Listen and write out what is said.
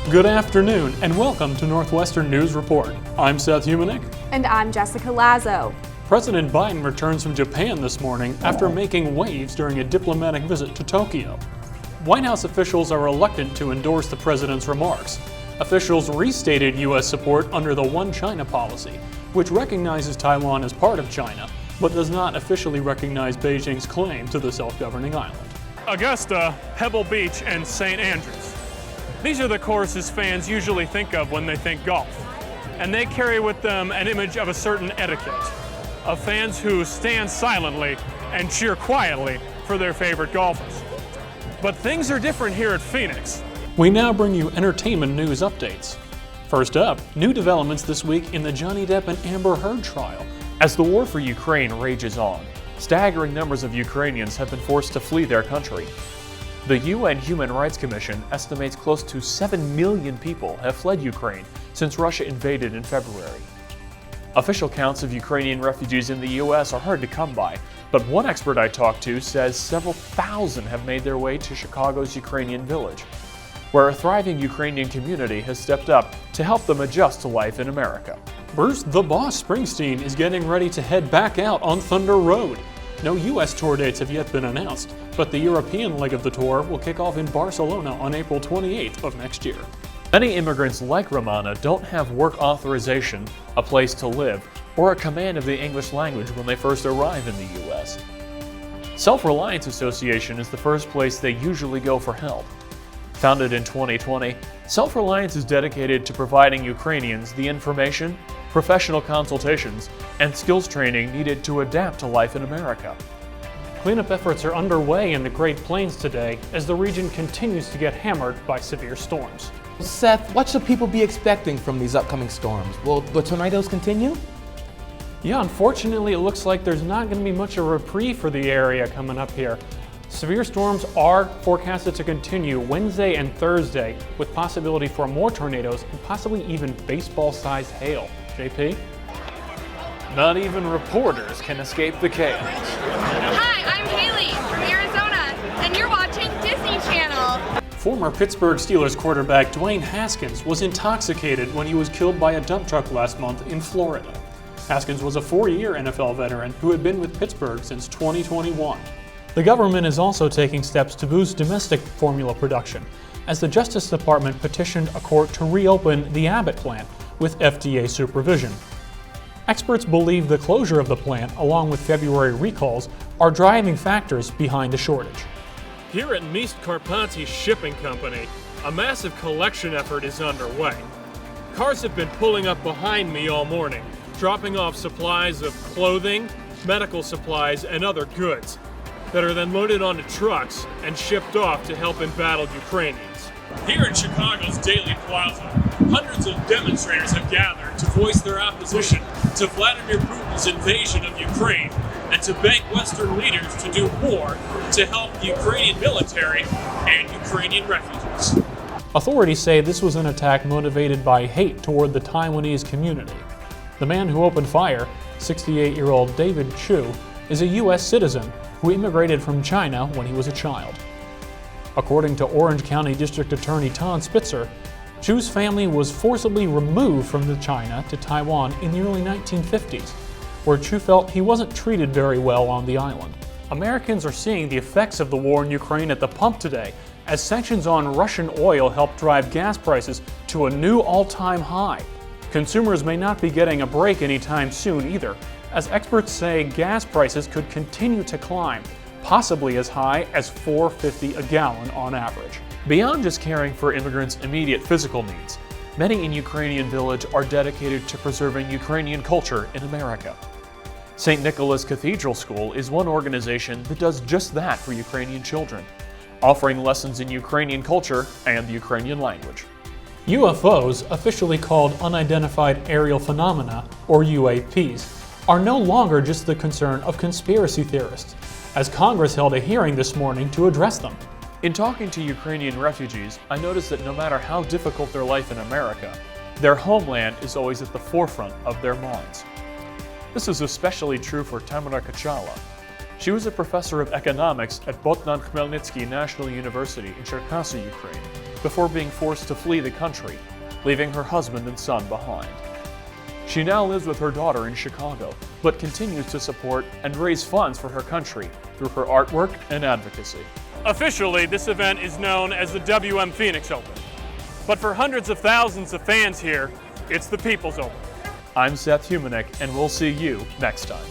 Good afternoon and welcome to Northwestern News Report. I'm Seth Humeniuk. And I'm Jessica Lazo. President Biden returns from Japan this morning after making waves during a diplomatic visit to Tokyo. White House officials are reluctant to endorse the president's remarks. Officials restated U.S. support under the One China policy, which recognizes Taiwan as part of China, but does not officially recognize Beijing's claim to the self-governing island. Augusta, Pebble Beach, and St. Andrews. These are the courses fans usually think of when they think golf, and they carry with them an image of a certain etiquette, of fans who stand silently and cheer quietly for their favorite golfers. But things are different here at Phoenix. We now bring you entertainment news updates. First up, new developments this week in the Johnny Depp and Amber Heard trial. As the war for Ukraine rages on, staggering numbers of Ukrainians have been forced to flee their country. The UN Human Rights Commission estimates close to 7 million people have fled Ukraine since Russia invaded in February. Official counts of Ukrainian refugees in the U.S. are hard to come by, but one expert I talked to says several thousand have made their way to Chicago's Ukrainian Village, where a thriving Ukrainian community has stepped up to help them adjust to life in America. Bruce "The Boss" Springsteen is getting ready to head back out on Thunder Road. No U.S. tour dates have yet been announced, but the European leg of the tour will kick off in Barcelona on April 28th of next year. Many immigrants like Romana don't have work authorization, a place to live, or a command of the English language when they first arrive in the U.S. Self-Reliance Association is the first place they usually go for help. Founded in 2020, Self-Reliance is dedicated to providing Ukrainians the information, professional consultations, and skills training needed to adapt to life in America. Cleanup efforts are underway in the Great Plains today as the region continues to get hammered by severe storms. Seth, what should people be expecting from these upcoming storms? Will the tornadoes continue? Yeah, unfortunately, it looks like there's not going to be much of a reprieve for the area coming up here. Severe storms are forecasted to continue Wednesday and Thursday, with possibility for more tornadoes and possibly even baseball-sized hail. JP? Not even reporters can escape the chaos. Hi, I'm Haley from Arizona, and you're watching Disney Channel. Former Pittsburgh Steelers quarterback Dwayne Haskins was intoxicated when he was killed by a dump truck last month in Florida. Haskins was a 4-year NFL veteran who had been with Pittsburgh since 2021. The government is also taking steps to boost domestic formula production, as the Justice Department petitioned a court to reopen the Abbott plant with FDA supervision. Experts believe the closure of the plant, along with February recalls, are driving factors behind the shortage. Here at Meist Carpati Shipping Company, a massive collection effort is underway. Cars have been pulling up behind me all morning, dropping off supplies of clothing, medical supplies, and other goods that are then loaded onto trucks and shipped off to help embattled Ukrainians. Here in Chicago's Daily Plaza, hundreds of demonstrators have gathered to voice their opposition to Vladimir Putin's invasion of Ukraine and to beg Western leaders to do more to help the Ukrainian military and Ukrainian refugees. Authorities say this was an attack motivated by hate toward the Taiwanese community. The man who opened fire, 68-year-old David Chu, is a U.S. citizen who immigrated from China when he was a child. According to Orange County District Attorney Todd Spitzer, Chu's family was forcibly removed from China to Taiwan in the early 1950s, where Chu felt he wasn't treated very well on the island. Americans are seeing the effects of the war in Ukraine at the pump today, as sanctions on Russian oil helped drive gas prices to a new all-time high. Consumers may not be getting a break anytime soon either, as experts say gas prices could continue to climb, possibly as high as $4.50 a gallon on average. Beyond just caring for immigrants' immediate physical needs, many in Ukrainian Village are dedicated to preserving Ukrainian culture in America. St. Nicholas Cathedral School is one organization that does just that for Ukrainian children, offering lessons in Ukrainian culture and the Ukrainian language. UFOs, officially called Unidentified Aerial Phenomena, or UAPs, are no longer just the concern of conspiracy theorists, as Congress held a hearing this morning to address them. In talking to Ukrainian refugees, I noticed that no matter how difficult their life in America, their homeland is always at the forefront of their minds. This is especially true for Tamara Kachala. She was a professor of economics at Bogdan Khmelnytsky National University in Cherkasy, Ukraine, before being forced to flee the country, leaving her husband and son behind. She now lives with her daughter in Chicago, but continues to support and raise funds for her country through her artwork and advocacy. Officially, this event is known as the WM Phoenix Open. But for hundreds of thousands of fans here, it's the People's Open. I'm Seth Humeniuk, and we'll see you next time.